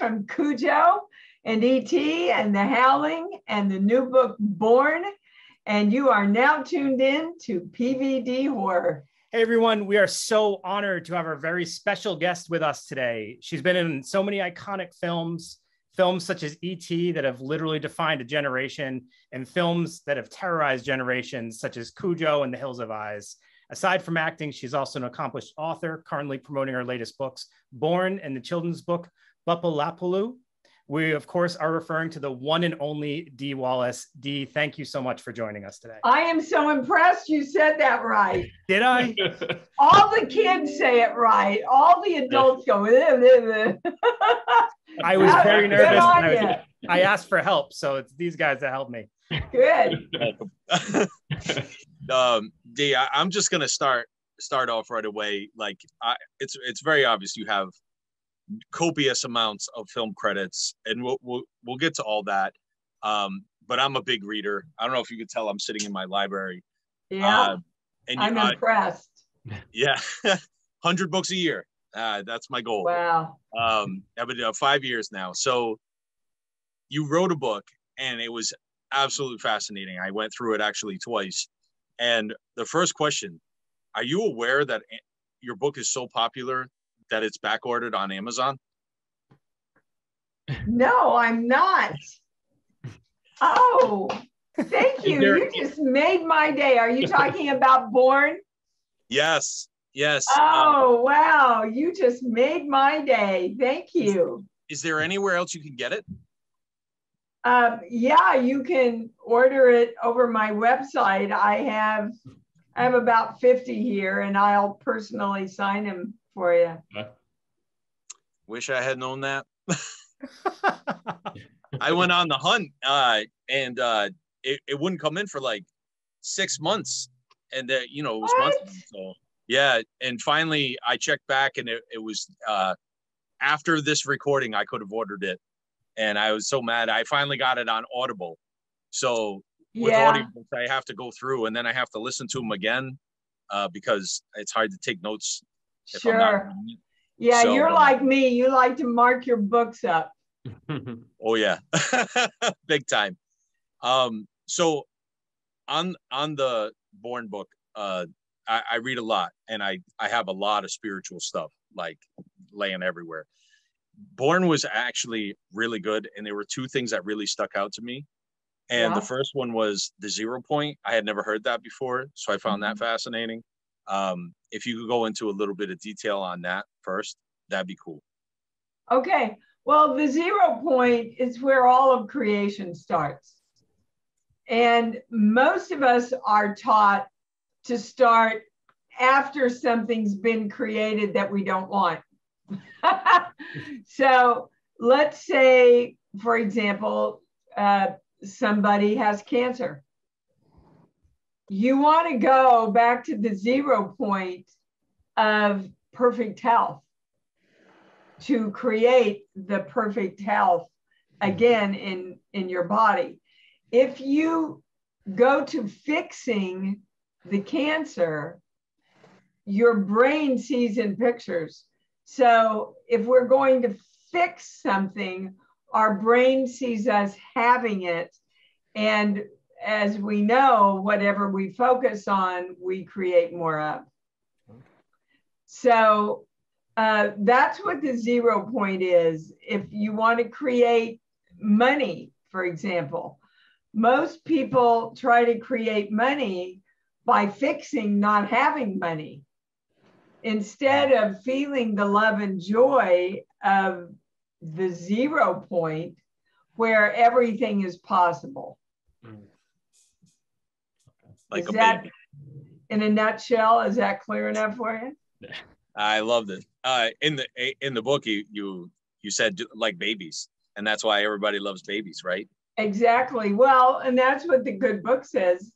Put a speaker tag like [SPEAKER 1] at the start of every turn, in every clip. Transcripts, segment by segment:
[SPEAKER 1] from Cujo and E.T. and The Howling and the new book Born. And you are now tuned in to PVD Horror.
[SPEAKER 2] Hey everyone, we are so honored to have our very special guest with us today. She's been in so many iconic films such as E.T. that have literally defined a generation, and films that have terrorized generations such as Cujo and The Hills Have Eyes. Aside from acting, she's also an accomplished author, currently promoting her latest books, Born and the children's book, Bupalapaloo. We, of course, are referring to the one and only Dee Wallace. Dee, thank you so much for joining us today.
[SPEAKER 1] I am so impressed you said that right.
[SPEAKER 2] Did I?
[SPEAKER 1] All the kids say it right. All the adults go,
[SPEAKER 2] I was very nervous. I asked for help, so it's these guys that helped me.
[SPEAKER 1] Good.
[SPEAKER 3] Dee, I'm just gonna start off right away. Like, it's very obvious you have copious amounts of film credits, and we'll get to all that. But I'm a big reader. I don't know if you could tell I'm sitting in my library.
[SPEAKER 1] Yeah, and I'm impressed.
[SPEAKER 3] Yeah, 100 books a year. That's my goal.
[SPEAKER 1] Wow.
[SPEAKER 3] I've been 5 years now. So you wrote a book, and it was absolutely fascinating. I went through it actually twice. And the first question, are you aware that your book is so popular that it's back ordered on Amazon?
[SPEAKER 1] No, I'm not. Oh, thank you. You just made my day. Are you talking about Born?
[SPEAKER 3] Yes.
[SPEAKER 1] Oh, wow. You just made my day. Thank you.
[SPEAKER 3] Is there anywhere else you can get it?
[SPEAKER 1] Yeah, you can order it over my website. I have about 50 here, and I'll personally sign them for you.
[SPEAKER 3] Wish I had known that. I went on the hunt, and it wouldn't come in for like 6 months, and it was months. So yeah, and finally I checked back, and it was after this recording I could have ordered it, and I was so mad. I finally got it on Audible. So with Audible, I have to go through, and then I have to listen to them again because it's hard to take notes.
[SPEAKER 1] Sure. Yeah, so, you're like me. You like to mark your books up.
[SPEAKER 3] Oh yeah, big time. So on the Born book, I read a lot, and I have a lot of spiritual stuff like laying everywhere. Born was actually really good, and there were two things that really stuck out to me. And the first one was the 0 point. I had never heard that before, so I found that fascinating. If you could go into a little bit of detail on that first, that'd be cool.
[SPEAKER 1] Okay. Well, the 0 point is where all of creation starts. And most of us are taught to start after something's been created that we don't want. So let's say, for example, somebody has cancer. You want to go back to the 0 point of perfect health to create the perfect health again in your body. If you go to fixing the cancer, your brain sees in pictures. So if we're going to fix something, our brain sees us having it. And as we know, whatever we focus on, we create more of. So that's what the 0 point is. If you want to create money, for example, most people try to create money by fixing not having money instead of feeling the love and joy of the 0 point where everything is possible.
[SPEAKER 3] Like
[SPEAKER 1] is that, in a nutshell, is that clear enough for you?
[SPEAKER 3] I loved it. In the book, you said like babies, and that's why everybody loves babies, right?
[SPEAKER 1] Exactly. Well, and that's what the good book says.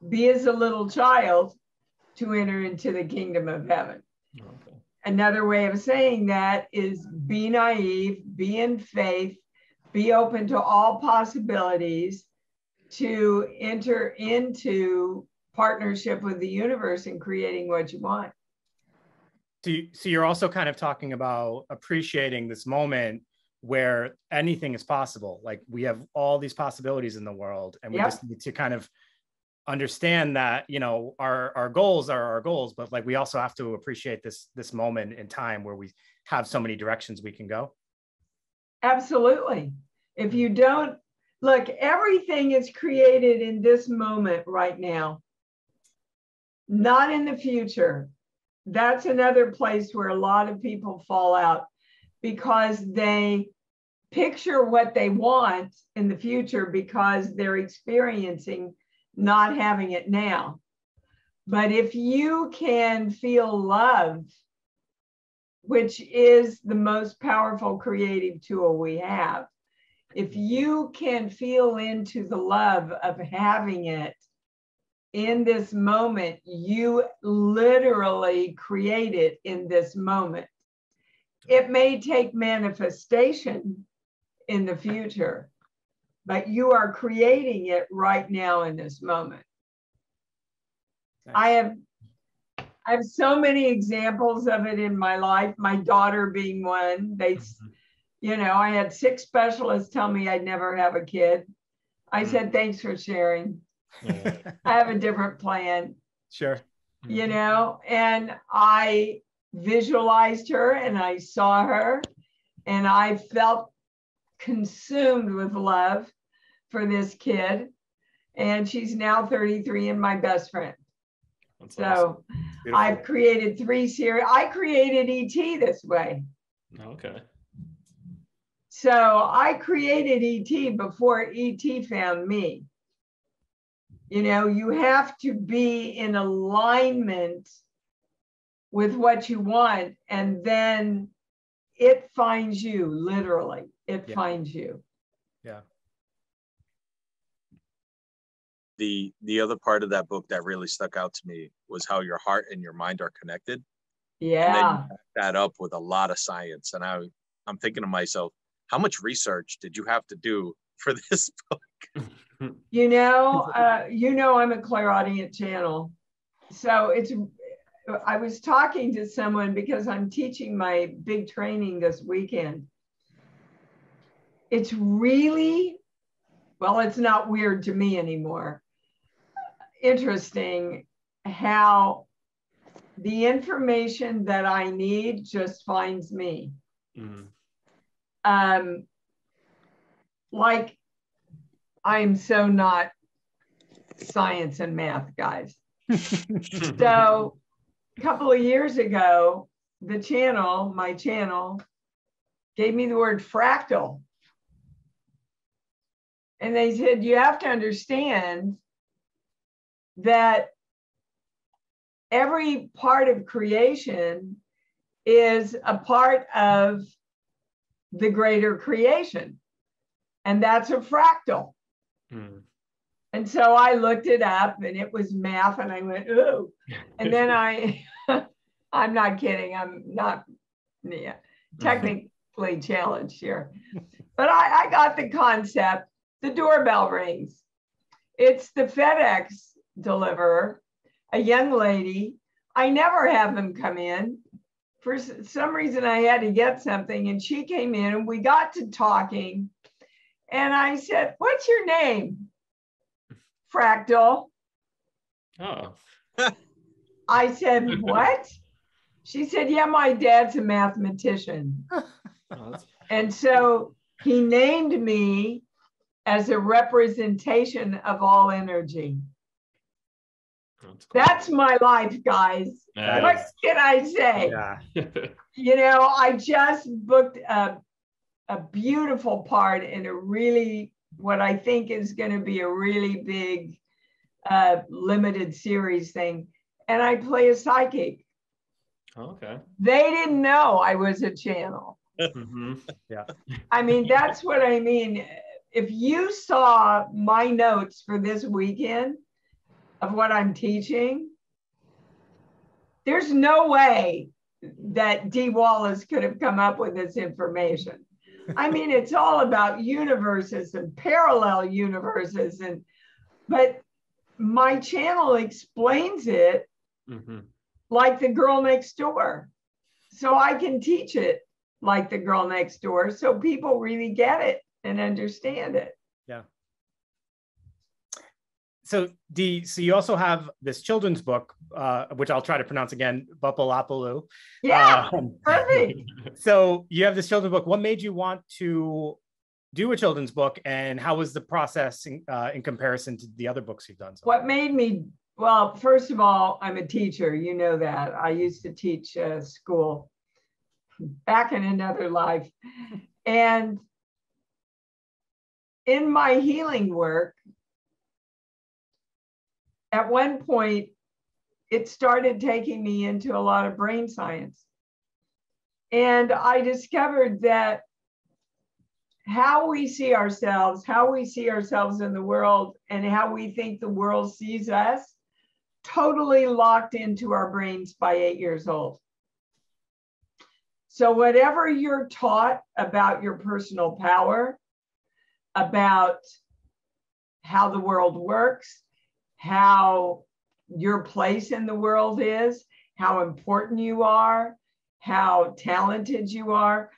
[SPEAKER 1] Be as a little child to enter into the kingdom of heaven. Okay. Another way of saying that is be naive, be in faith, be open to all possibilities to enter into partnership with the universe in creating what you want.
[SPEAKER 2] So you're also kind of talking about appreciating this moment where anything is possible. Like we have all these possibilities in the world, and we just need to kind of understand that, you know, our goals are our goals, but like we also have to appreciate this moment in time where we have so many directions we can go.
[SPEAKER 1] Absolutely. If you don't look, everything is created in this moment right now, not in the future. That's another place where a lot of people fall out, because they picture what they want in the future because they're experiencing not having it now. But if you can feel love, which is the most powerful creative tool we have, if you can feel into the love of having it in this moment, you literally create it in this moment. It may take manifestation in the future, but you are creating it right now in this moment. Nice. I have so many examples of it in my life, my daughter being one. You know, I had 6 specialists tell me I'd never have a kid. I said, thanks for sharing. I have a different plan.
[SPEAKER 2] Sure.
[SPEAKER 1] You know, and I visualized her and I saw her and I felt consumed with love for this kid. And she's now 33 and my best friend. That's so awesome. I've created 3 series. I created ET this way.
[SPEAKER 4] Okay.
[SPEAKER 1] So I created ET before ET found me. You know, you have to be in alignment with what you want, and then it finds you, literally. It finds you.
[SPEAKER 2] Yeah.
[SPEAKER 3] The other part of that book that really stuck out to me was how your heart and your mind are connected.
[SPEAKER 1] Yeah.
[SPEAKER 3] And then you back that up with a lot of science. And I'm thinking to myself, how much research did you have to do for this book?
[SPEAKER 1] You know, I'm a clairaudient channel. So I was talking to someone because I'm teaching my big training this weekend. It's really, well, it's not weird to me anymore. Interesting how the information that I need just finds me. Mm-hmm. Like, I'm so not science and math, guys. So a couple of years ago, my channel, gave me the word fractal. And they said, you have to understand that every part of creation is a part of the greater creation. And that's a fractal. Mm. And so I looked it up and it was math and I went, ooh. And then I'm not kidding. I'm not technically challenged here. But I got the concept. The doorbell rings. It's the FedEx deliverer, a young lady. I never have them come in. For some reason, I had to get something and she came in and we got to talking. And I said, what's your name? Fractal.
[SPEAKER 4] Oh.
[SPEAKER 1] I said, what? She said, yeah, my dad's a mathematician. And so he named me as a representation of all energy. That's, cool. That's my life, guys. What can I say? Yeah. You know, I just booked a beautiful part in a really, what I think is going to be a really big limited series thing. And I play a psychic.
[SPEAKER 4] Okay.
[SPEAKER 1] They didn't know I was a channel.
[SPEAKER 2] Mm-hmm. Yeah.
[SPEAKER 1] I mean, that's what I mean. If you saw my notes for this weekend of what I'm teaching, there's no way that Dee Wallace could have come up with this information. I mean, it's all about universes and parallel universes, but my channel explains it like the girl next door. So I can teach it like the girl next door, so people really get it and understand it.
[SPEAKER 2] Yeah. So Dee, so you also have this children's book, which I'll try to pronounce again, Bupalapaloo.
[SPEAKER 1] Yeah, perfect.
[SPEAKER 2] So you have this children's book. What made you want to do a children's book, and how was the process in comparison to the other books you've done?
[SPEAKER 1] What made me, well, first of all, I'm a teacher. You know that. I used to teach school back in another life. And in my healing work, at one point, it started taking me into a lot of brain science. And I discovered that how we see ourselves in the world, and how we think the world sees us, totally locked into our brains by 8 years old. So whatever you're taught about your personal power, about how the world works, how your place in the world is, how important you are, how talented you are,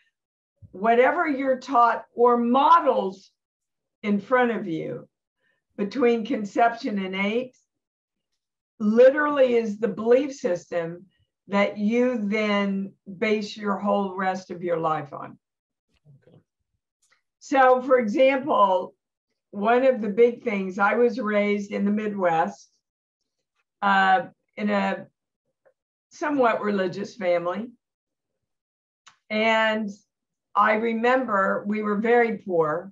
[SPEAKER 1] whatever you're taught or models in front of you between conception and 8, literally is the belief system that you then base your whole rest of your life on. Okay. So, for example, one of the big things, I was raised in the Midwest in a somewhat religious family. And I remember we were very poor.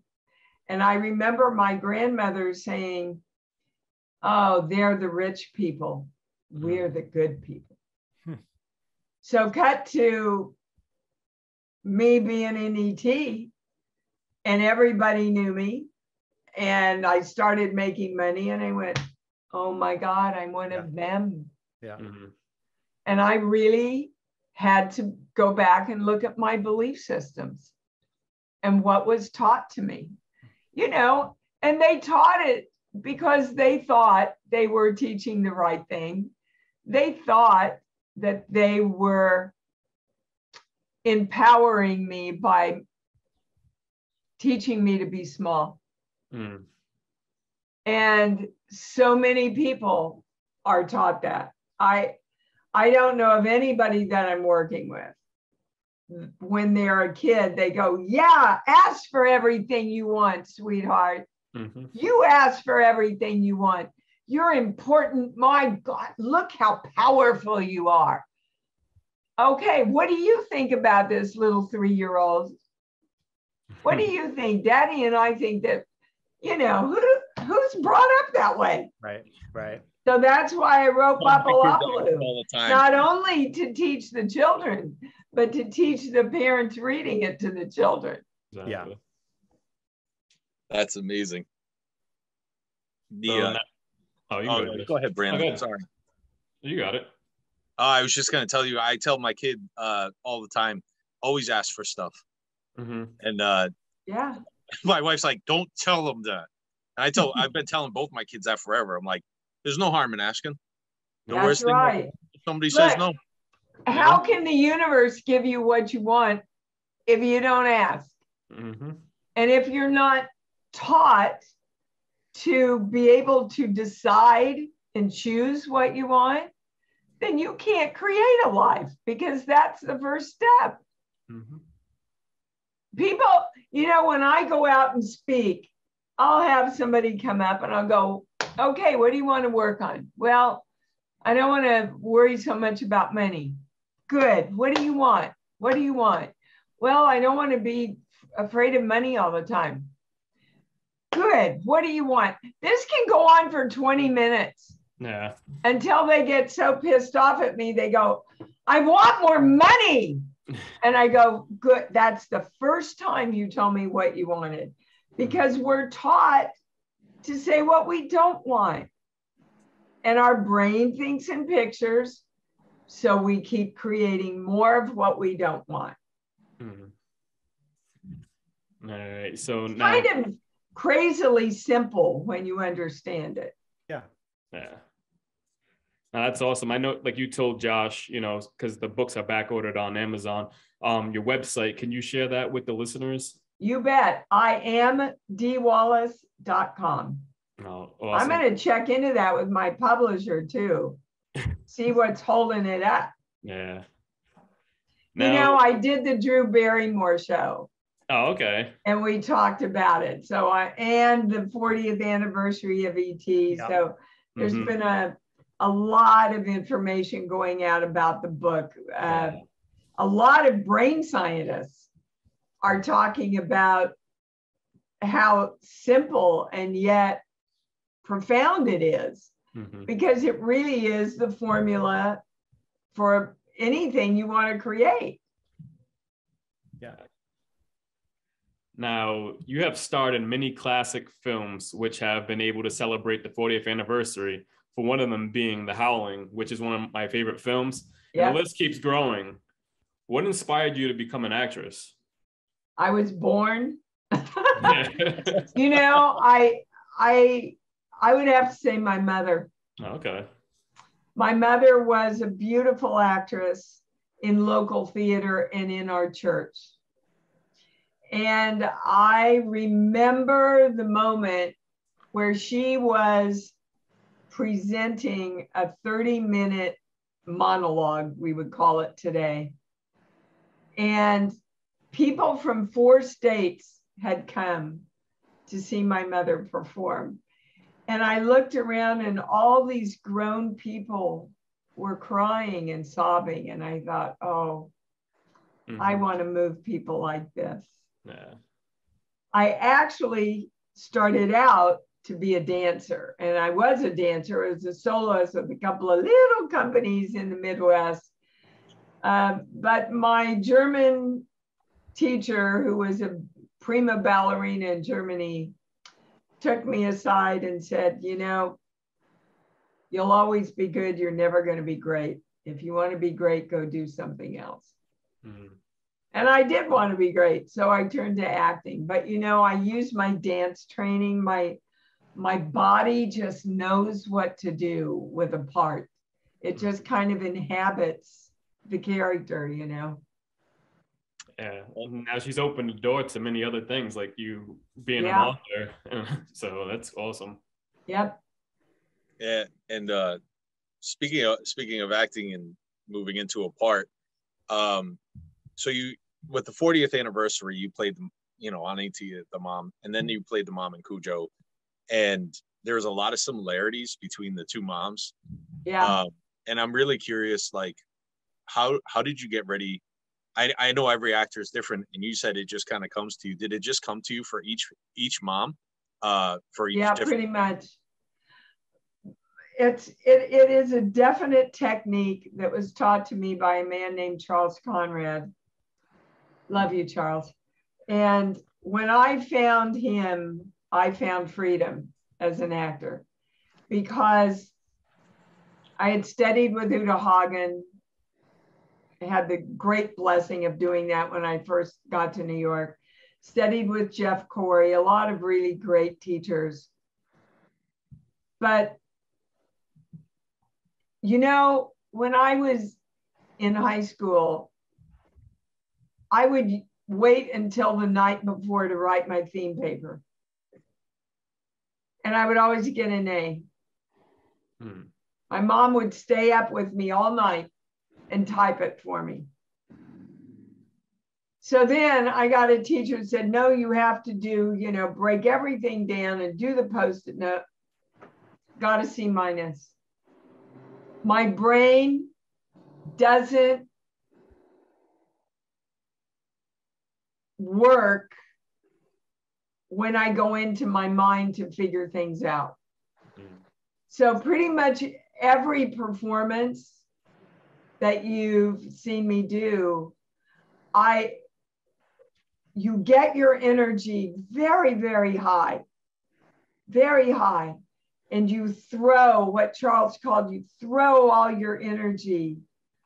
[SPEAKER 1] And I remember my grandmother saying, "Oh, they're the rich people. We're the good people." So cut to me being in ET, and everybody knew me. And I started making money, and I went, "Oh my God, I'm one of them."
[SPEAKER 2] Yeah.
[SPEAKER 4] Mm-hmm.
[SPEAKER 1] And I really had to go back and look at my belief systems and what was taught to me, you know, and they taught it because they thought they were teaching the right thing. They thought that they were empowering me by teaching me to be small.
[SPEAKER 4] Mm.
[SPEAKER 1] And so many people are taught that. I don't know of anybody that I'm working with. When they're a kid, they go, "Yeah, ask for everything you want, sweetheart.
[SPEAKER 4] Mm-hmm.
[SPEAKER 1] You ask for everything you want. You're important. My God, look how powerful you are." Okay, what do you think about this little 3-year-old? What do you think? Daddy and I think that, you know, who's brought up that way?
[SPEAKER 2] Right, right.
[SPEAKER 1] So that's why I wrote Bupalapaloo.
[SPEAKER 3] All the time.
[SPEAKER 1] Not only to teach the children, but to teach the parents reading it to the children.
[SPEAKER 4] Exactly.
[SPEAKER 2] Yeah.
[SPEAKER 3] That's amazing.
[SPEAKER 4] You
[SPEAKER 3] Go ahead, Brandon.
[SPEAKER 4] Okay.
[SPEAKER 3] Sorry.
[SPEAKER 4] You got it.
[SPEAKER 3] I was just going to tell you, I tell my kid all the time, always ask for stuff.
[SPEAKER 4] Mm-hmm.
[SPEAKER 3] And
[SPEAKER 1] Yeah.
[SPEAKER 3] my wife's like, "Don't tell them that." And I've been telling both my kids that forever. I'm like, there's no harm in asking. The
[SPEAKER 1] That's
[SPEAKER 3] worst
[SPEAKER 1] right.
[SPEAKER 3] thing if somebody says no.
[SPEAKER 1] How can the universe give you what you want if you don't ask?
[SPEAKER 4] Mm-hmm.
[SPEAKER 1] And if you're not taught to be able to decide and choose what you want, then you can't create a life, because that's the first step.
[SPEAKER 4] Mm-hmm.
[SPEAKER 1] People, you know, when I go out and speak, I'll have somebody come up and I'll go, "Okay, what do you want to work on?" "Well, I don't want to worry so much about money." "Good. What do you want? What do you want?" "Well, I don't want to be afraid of money all the time." "Good. What do you want?" This can go on for 20 minutes.
[SPEAKER 4] Yeah.
[SPEAKER 1] Until they get so pissed off at me, they go, "I want more money." And I go, "Good. That's the first time you told me what you wanted." Because we're taught to say what we don't want. And our brain thinks in pictures, so we keep creating more of what we don't want.
[SPEAKER 4] Mm-hmm. All right. So now,
[SPEAKER 1] Kind of crazily simple when you understand it.
[SPEAKER 2] Yeah.
[SPEAKER 4] yeah. That's awesome. I know, like you told Josh, you know, because the books are back ordered on Amazon. Your website, can you share that with the listeners?
[SPEAKER 1] You bet. I am deewallace.com.
[SPEAKER 4] Oh,
[SPEAKER 1] I'm
[SPEAKER 4] awesome.
[SPEAKER 1] going to check into that with my publisher too. See what's holding it up.
[SPEAKER 4] Yeah.
[SPEAKER 1] You know, I did the Drew Barrymore show.
[SPEAKER 4] Oh, okay.
[SPEAKER 1] And we talked about it. So and the 40th anniversary of ET. Yep. So there's been a lot of information going out about the book. A lot of brain scientists are talking about how simple and yet profound it is, because it really is the formula for anything you want to create.
[SPEAKER 4] Yeah. Now, you have starred in many classic films which have been able to celebrate the 40th anniversary, for one of them being The Howling, which is one of my favorite films. And the list keeps growing. What inspired you to become an actress?
[SPEAKER 1] I was born. You know, I would have to say my mother.
[SPEAKER 4] Okay.
[SPEAKER 1] My mother was a beautiful actress in local theater and in our church. And I remember the moment where she was presenting a 30-minute monologue, we would call it today. And people from 4 states had come to see my mother perform. And I looked around and all these grown people were crying and sobbing. And I thought, oh, I want to move people like this.
[SPEAKER 4] Yeah.
[SPEAKER 1] I actually started out to be a dancer, and I was a dancer as a soloist with a couple of little companies in the Midwest. But my German teacher, who was a prima ballerina in Germany, took me aside and said, you know, you'll always be good. You're never going to be great. If you want to be great, go do something else. And I did want to be great. So I turned to acting. But, you know, I used my dance training. My body just knows what to do with a part. It just kind of inhabits the character, you know.
[SPEAKER 4] Yeah. Now she's opened the door to many other things, like you being an author. So that's awesome.
[SPEAKER 1] Yep.
[SPEAKER 3] Yeah. And speaking of acting and moving into a part, so you, with the 40th anniversary, you played, you know, on AT the mom, and then you played the mom in Cujo, and there's a lot of similarities between the two moms.
[SPEAKER 1] Yeah.
[SPEAKER 3] And I'm really curious, like, how did you get ready? I know every actor is different, and you said it just kind of comes to you. Did it just come to you for each mom? For each different...
[SPEAKER 1] pretty much. It is a definite technique that was taught to me by a man named Charles Conrad. Love you, Charles. And when I found him, I found freedom as an actor, because I had studied with Uta Hagen. I had the great blessing of doing that when I first got to New York. Studied with Jeff Corey, a lot of really great teachers. But, you know, when I was in high school, I would wait until the night before to write my theme paper. And I would always get an A. My mom would stay up with me all night and type it for me. So then I got a teacher who said, no, you have to do, you know, break everything down and do the Post-it note. Got a C-. My brain doesn't work when I go into my mind to figure things out. So pretty much every performance that you've seen me do, you get your energy very, very high, and you throw what Charles called, you throw all your energy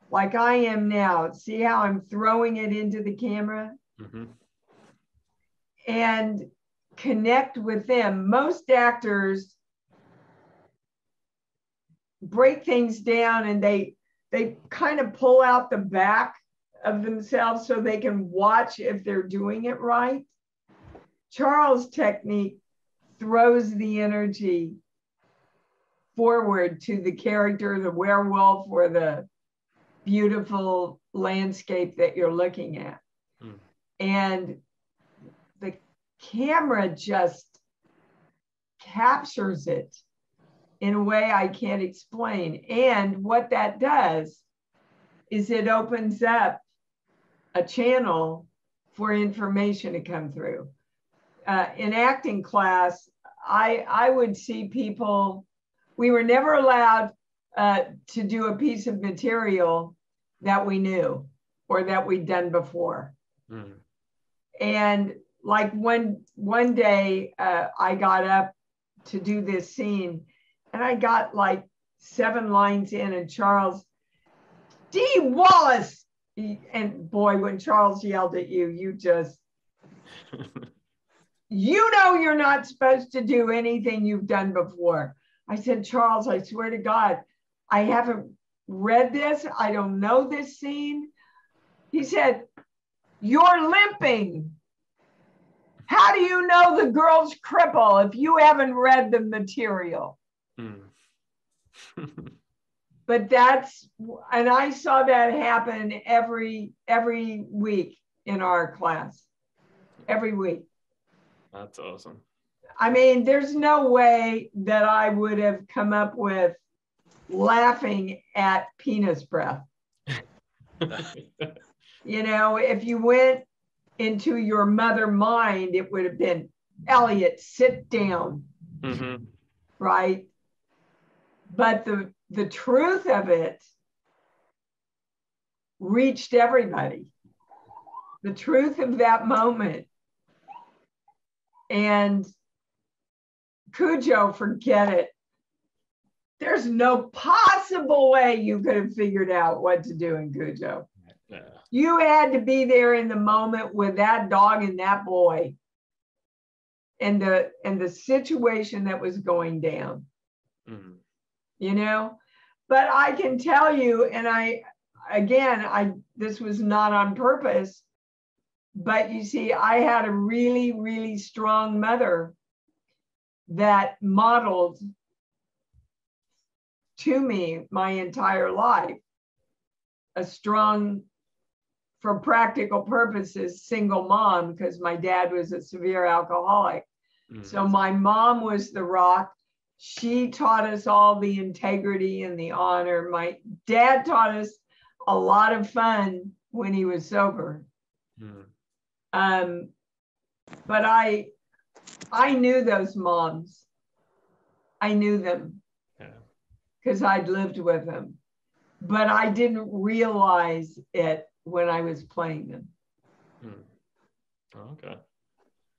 [SPEAKER 1] like I am now. See how I'm throwing it into the camera? And connect with them. Most actors break things down, and they kind of pull out the back of themselves so they can watch if they're doing it right. Charles' technique throws the energy forward to the character, the werewolf, or the beautiful landscape that you're looking at. And the camera just captures it in a way I can't explain. And what that does is it opens up a channel for information to come through. In acting class, I would see people, we were never allowed to do a piece of material that we knew or that we'd done before. And like one day I got up to do this scene, and I got like 7 lines in, and Charles, Dee Wallace, and boy, when Charles yelled at you, you just, you know, you're not supposed to do anything you've done before. I said, Charles, I swear to God, I haven't read this. I don't know this scene. He said, you're limping. How do you know the girl's cripple if you haven't read the material? But that's, and I saw that happen every week in our class, every week.
[SPEAKER 4] That's awesome.
[SPEAKER 1] I mean, there's no way that I would have come up with laughing at penis breath. You know, if you went into your mother mind, it would have been, Elliot, sit down, right? But the truth of it reached everybody. The truth of that moment. And Cujo, forget it. There's no possible way you could have figured out what to do in Cujo. Yeah. You had to be there in the moment with that dog and that boy and the situation that was going down. You know, but I can tell you, and this was not on purpose, but you see, I had a really, really strong mother that modeled to me my entire life, a strong, for practical purposes, single mom, because my dad was a severe alcoholic. So my mom was the rock. She taught us all the integrity and the honor. My dad taught us a lot of fun when he was sober. But I knew those moms. I knew them because I'd lived with them. But I didn't realize it when I was playing them.
[SPEAKER 4] Okay.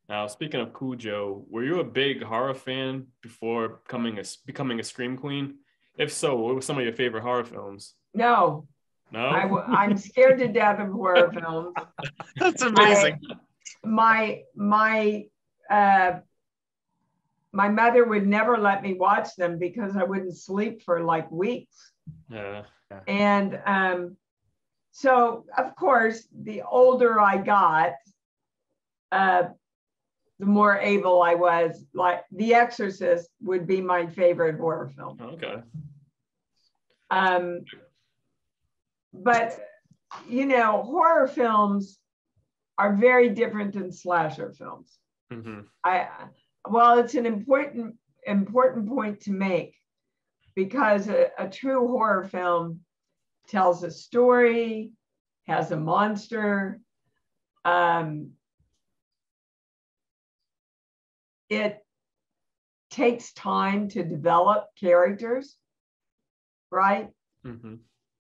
[SPEAKER 4] Now, speaking of Cujo, were you a big horror fan before becoming a Scream Queen? If so, what were some of your favorite horror films?
[SPEAKER 1] No.
[SPEAKER 4] No?
[SPEAKER 1] I'm scared to death of horror films.
[SPEAKER 3] That's amazing.
[SPEAKER 1] My mother would never let me watch them because I wouldn't sleep for like weeks.
[SPEAKER 4] Yeah.
[SPEAKER 1] And so, of course, the older I got, the more able I was. Like The Exorcist would be my favorite horror film.
[SPEAKER 4] Okay.
[SPEAKER 1] But, you know, horror films are very different than slasher films. Well, it's an important point to make, because a true horror film tells a story, has a monster. It takes time to develop characters, right?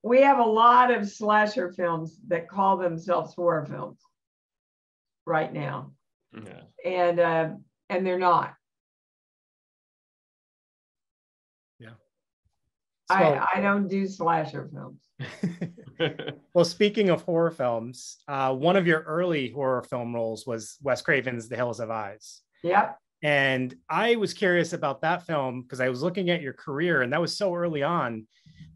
[SPEAKER 1] We have a lot of slasher films that call themselves horror films right now. And they're not. I don't do slasher films.
[SPEAKER 2] Well, speaking of horror films, one of your early horror film roles was Wes Craven's The Hills Have Eyes.
[SPEAKER 1] Yep.
[SPEAKER 2] And I was curious about that film because I was looking at your career, and that was so early on.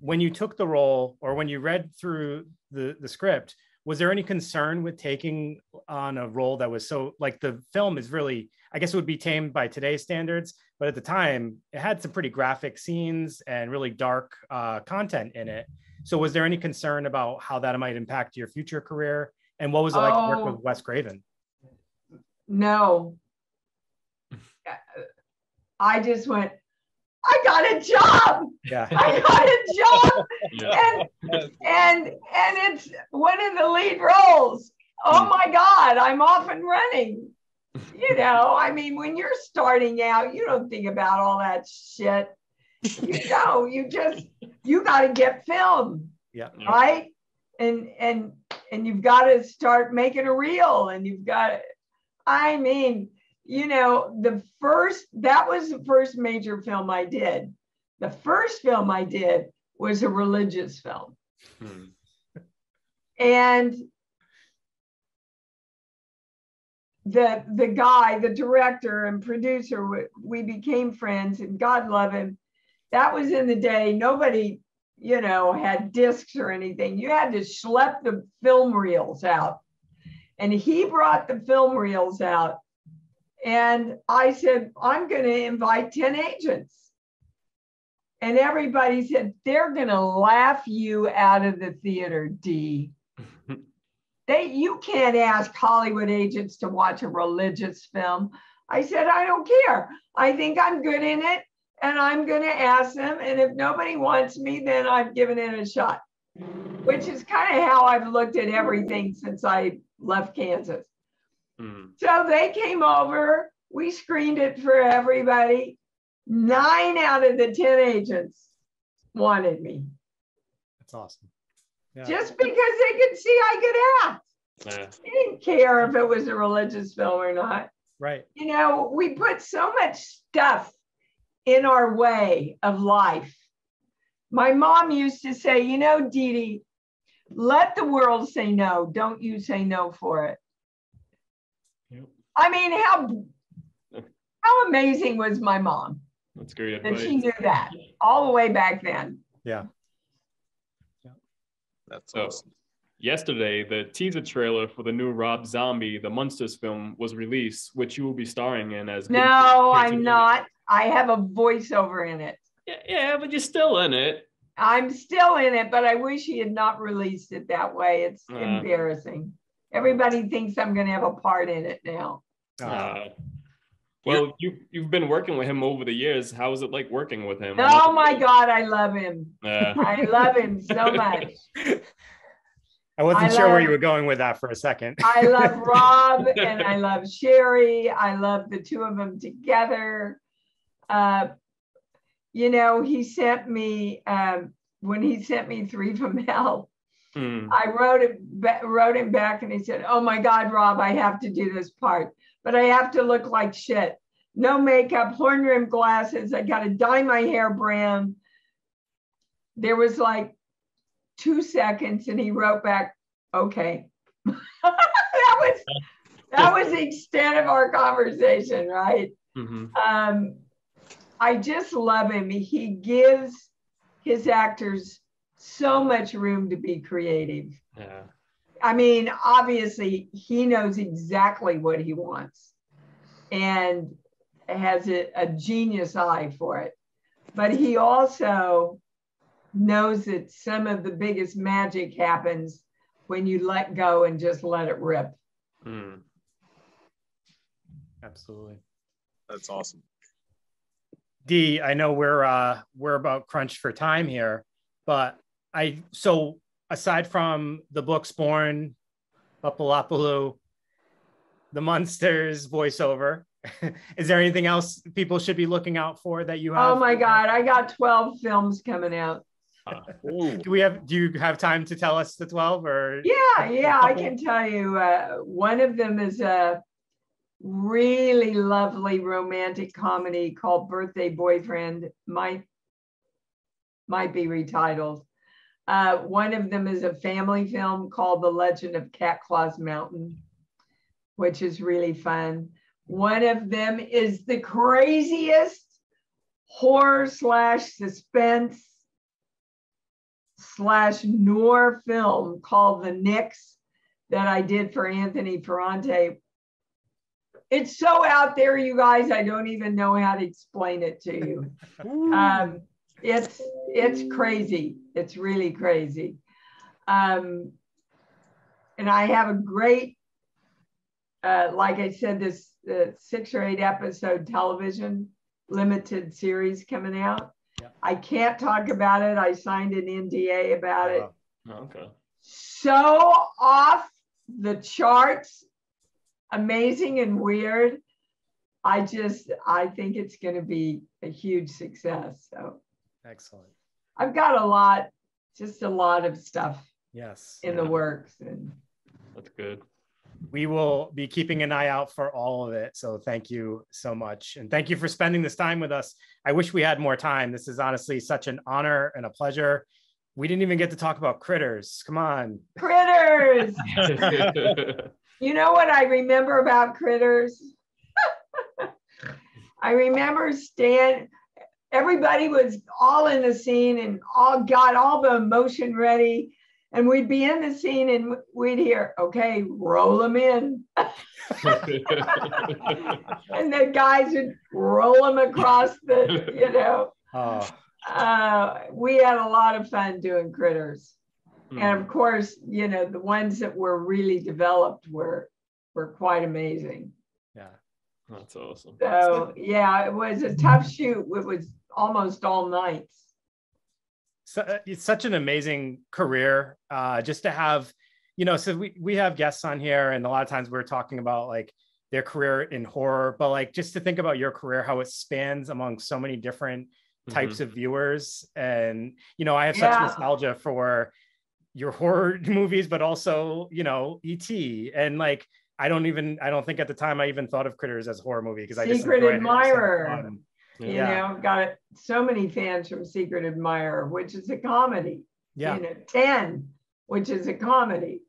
[SPEAKER 2] When you took the role, or when you read through the script, was there any concern with taking on a role that was so, like, the film is really, I guess it would be tamed by today's standards, but at the time it had some pretty graphic scenes and really dark content in it. So was there any concern about how that might impact your future career? And what was it like to work with Wes Craven?
[SPEAKER 1] No. I just went, I got a job.
[SPEAKER 2] Yeah.
[SPEAKER 1] I got a job. Yeah. And it's one of the lead roles. Oh my God, I'm off and running. You know, I mean, when you're starting out, you don't think about all that shit. You know, you got to get film.
[SPEAKER 2] Yeah.
[SPEAKER 1] Right. And you've got to start making a reel, and you've got, I mean, you know, that was the first major film I did. The first film I did was a religious film. And the guy, the director and producer, we became friends, and God love him. That was in the day, nobody, you know, had discs or anything. You had to schlep the film reels out. And he brought the film reels out. And I said, I'm going to invite 10 agents. And everybody said, they're going to laugh you out of the theater, Dee. You can't ask Hollywood agents to watch a religious film. I said, I don't care. I think I'm good in it, and I'm going to ask them. And if nobody wants me, then I've given it a shot, which is kind of how I've looked at everything since I left Kansas. So they came over, we screened it for everybody. 9 out of the 10 agents wanted me.
[SPEAKER 2] That's awesome. Yeah.
[SPEAKER 1] Just because they could see I could act.
[SPEAKER 4] Yeah.
[SPEAKER 1] They didn't care if it was a religious film or not.
[SPEAKER 2] Right.
[SPEAKER 1] You know, we put so much stuff in our way of life. My mom used to say, you know, Dee Dee, let the world say no. Don't you say no for it.
[SPEAKER 4] Yep.
[SPEAKER 1] I mean, how amazing was my mom?
[SPEAKER 4] That's great
[SPEAKER 1] that
[SPEAKER 4] advice.
[SPEAKER 1] she knew that all the way back then.
[SPEAKER 2] Yeah.
[SPEAKER 3] That's
[SPEAKER 4] so,
[SPEAKER 3] awesome.
[SPEAKER 4] Yesterday, the teaser trailer for the new Rob Zombie, The Munsters film, was released, which you will be starring in as.
[SPEAKER 1] No, I'm not. I have a voiceover in it.
[SPEAKER 4] Yeah, but you're still in it.
[SPEAKER 1] I'm still in it, but I wish he had not released it that way. It's embarrassing. Everybody thinks I'm going to have a part in it now.
[SPEAKER 4] Well, you've been working with him over the years. How is it like working with him?
[SPEAKER 1] Oh my God, I love him. I love him so much.
[SPEAKER 2] I wasn't sure where you were going with that for a second.
[SPEAKER 1] I love Rob and I love Sherry. I love the two of them together. You know, he sent me, when he sent me 3 from Hell, I wrote him back and he said, oh my God, Rob, I have to do this part, but I have to look like shit. No makeup, horn-rimmed glasses. I got to dye my hair brown. There was like 2 seconds and he wrote back, okay. that was the extent of our conversation, right? I just love him. He gives his actors so much room to be creative.
[SPEAKER 4] Yeah.
[SPEAKER 1] I mean, obviously, he knows exactly what he wants and has a genius eye for it. But he also knows that some of the biggest magic happens when you let go and just let it rip.
[SPEAKER 2] Absolutely.
[SPEAKER 3] That's awesome.
[SPEAKER 2] Dee, I know we're about crunched for time here, but so aside from the books Born, Papalapaloo, the Munsters voiceover, is there anything else people should be looking out for that you have?
[SPEAKER 1] Oh my God, I got 12 films coming out.
[SPEAKER 2] Do you have time to tell us the 12 or?
[SPEAKER 1] Yeah, I can tell you. One of them is a really lovely romantic comedy called Birthday Boyfriend. Might be retitled. One of them is a family film called The Legend of Cat Claws Mountain, which is really fun. One of them is the craziest horror / suspense / noir film called The Nix that I did for Anthony Ferrante. It's so out there, you guys, I don't even know how to explain it to you. It's crazy. It's really crazy. And I have a great, like I said, this 6 or 8 episode television limited series coming out. Yeah. I can't talk about it. I signed an NDA about it.
[SPEAKER 4] Okay.
[SPEAKER 1] So off the charts, amazing and weird. I think it's going to be a huge success. So
[SPEAKER 2] excellent.
[SPEAKER 1] I've got a lot of stuff.
[SPEAKER 2] Yes.
[SPEAKER 1] In the works. And
[SPEAKER 4] that's good.
[SPEAKER 2] We will be keeping an eye out for all of it. So thank you so much. And thank you for spending this time with us. I wish we had more time. This is honestly such an honor and a pleasure. We didn't even get to talk about critters. Come on.
[SPEAKER 1] Critters. You know what I remember about critters? I remember everybody was all in the scene and all got all the emotion ready. And we'd be in the scene and we'd hear, okay, roll them in. And the guys would roll them across the, we had a lot of fun doing critters. And of course, the ones that were really developed were quite amazing.
[SPEAKER 4] Yeah, that's awesome.
[SPEAKER 1] So yeah, it was a tough shoot. It was almost all nights.
[SPEAKER 2] So it's such an amazing career, just to have, so we have guests on here, and a lot of times we're talking about like their career in horror, but like just to think about your career, how it spans among so many different types of viewers. And, I have such nostalgia for your horror movies, but also, E.T. And like, I don't think at the time I even thought of Critters as a horror movie because I just
[SPEAKER 1] Secret Admirer.
[SPEAKER 2] Yeah.
[SPEAKER 1] Got so many fans from Secret Admirer, which is a comedy.
[SPEAKER 2] Yeah.
[SPEAKER 1] 10, which is a comedy.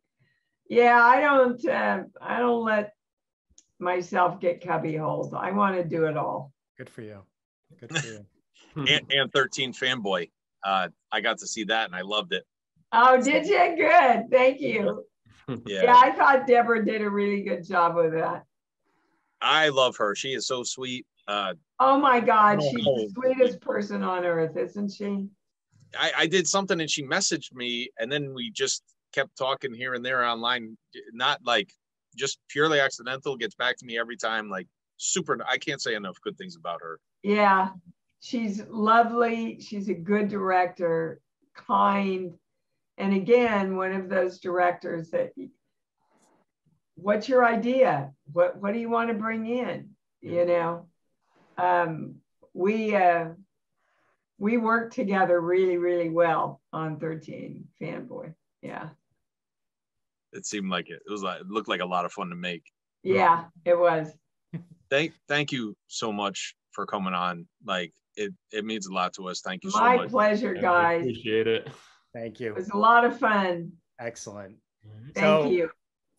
[SPEAKER 1] Yeah, I don't let myself get cubby holes. I want to do it all.
[SPEAKER 2] Good for you. Good for you.
[SPEAKER 3] and 13 fanboy. I got to see that and I loved it.
[SPEAKER 1] Oh, did you? Good. Thank you. Yeah, I thought Deborah did a really good job with that.
[SPEAKER 3] I love her. She is so sweet.
[SPEAKER 1] Oh my God, she's the sweetest person on earth, isn't she?
[SPEAKER 3] I did something and she messaged me, and then we just kept talking here and there online. Not like just purely accidental. Gets back to me every time. Like super. I can't say enough good things about her.
[SPEAKER 1] Yeah, she's lovely. She's a good director, kind, and again, one of those directors that. What's your idea? What do you want to bring in? We worked together really, really well on 13 Fanboy. Yeah.
[SPEAKER 3] It seemed like it looked like a lot of fun to make.
[SPEAKER 1] Yeah, it was.
[SPEAKER 3] Thank you so much for coming on. Like it means a lot to us. Thank you so much.
[SPEAKER 1] My pleasure, guys.
[SPEAKER 4] Appreciate it.
[SPEAKER 2] Thank you.
[SPEAKER 1] It was a lot of fun.
[SPEAKER 2] Excellent.
[SPEAKER 1] Thank you.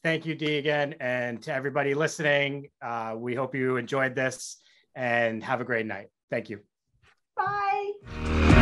[SPEAKER 2] Thank you, Dee, again. And to everybody listening, we hope you enjoyed this and have a great night. Thank you.
[SPEAKER 1] Bye.